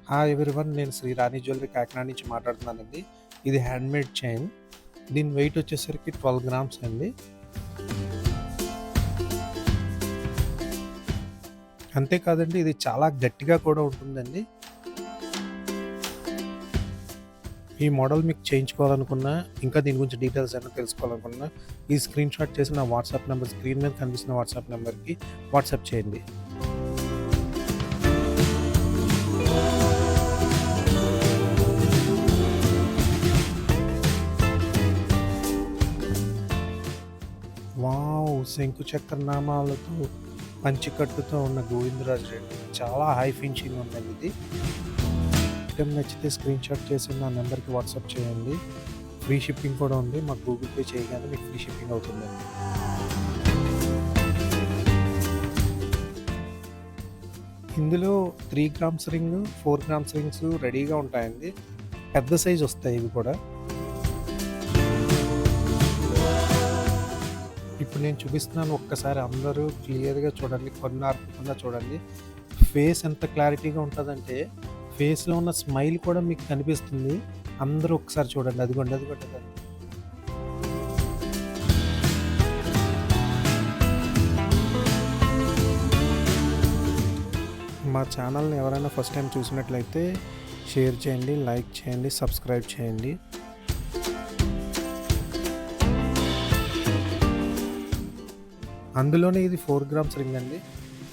Hi everyone. నేను శ్రీ రాణి jewellery Kakinada నుంచి మాట్లాడుతున్నానండి. ఇది హ్యాండ్‌మేడ్ చైన్. దీని వెయిట్ వచ్చేసరికి 12 గ్రామ్స్ అండి. అంతేకాదండి, ఇది చాలా గట్టిగా కూడా ఉంటుందండి. ఈ మోడల్ మీకు చేయించుకోవాలనుకున్నా, ఇంకా దీని గురించి డీటెయిల్స్ ఏమైనా తెలుసుకోవాలనుకున్నా, ఈ స్క్రీన్‌షాట్ చేసి నా వాట్సాప్ నెంబర్, స్క్రీన్ మీద కనిపిస్తున్న వాట్సాప్ నెంబర్‌కి వాట్సాప్ చేయండి. వావ్! శంకు చక్రనామాలతో పంచెకట్టుతో ఉన్న గోవిందరాజు రెడ్డి. చాలా హై ఫినిషింగ్ ఉందండి ఇది. ఐటెం నచ్చితే స్క్రీన్‌షాట్ చేసి నా నెంబర్‌కి వాట్సాప్ చేయండి. ఫ్రీ షిప్పింగ్ కూడా ఉంది. మాకు గూగుల్ పే చేయగానే మీకు ఫ్రీ షిప్పింగ్ అవుతుందండి. ఇందులో 3 గ్రామ్స్ రింగ్, 4 గ్రామ్స్ రింగ్స్ రెడీగా ఉంటాయండి. పెద్ద సైజ్ వస్తాయి ఇవి కూడా. ఇప్పుడు నేను చూపిస్తున్నాను, ఒక్కసారి అందరూ క్లియర్‌గా చూడండి. కొన్నార్పకుండా చూడండి. ఫేస్ ఎంత క్లారిటీగా ఉంటదంటే, ఫేస్‌లో ఉన్న స్మైల్ కూడా మీకు కనిపిస్తుంది. అందరూ ఒకసారి చూడండి. అదిగోండి, అదిగోండి, అదిగోండి. మా ఛానల్‌ని ఎవరైనా ఫస్ట్ టైం చూసినట్లయితే షేర్ చేయండి, లైక్ చేయండి, సబ్స్క్రైబ్ చేయండి. అందులోనే ఇది 4 గ్రామ్స్ రింగ్ అండి.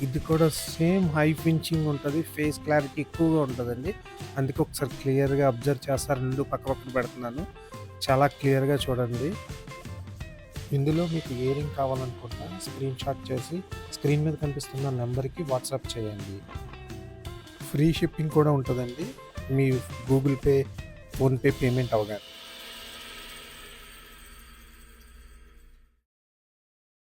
ఇది కూడా సేమ్ హై ఫినిషింగ్ ఉంటది. ఫేస్ క్లారిటీ ఎక్కువగా ఉంటదండి. అందుకే ఒకసారి క్లియర్‌గా అబ్జర్వ్ చేస్తారు. 2 పక్క పక్కన పెడుతున్నాను. చాలా క్లియర్‌గా చూడండి. ఇందులో మీకు ఏ రింగ్ కావాలనుకుంటున్నా స్క్రీన్‌షాట్ చేసి స్క్రీన్ మీద కనిపిస్తున్న నెంబర్‌కి వాట్సాప్ చేయండి. ఫ్రీ షిప్పింగ్ కూడా ఉంటదండి. మీ గూగుల్ పే, ఫోన్‌పే పేమెంట్ అవ్వగానే.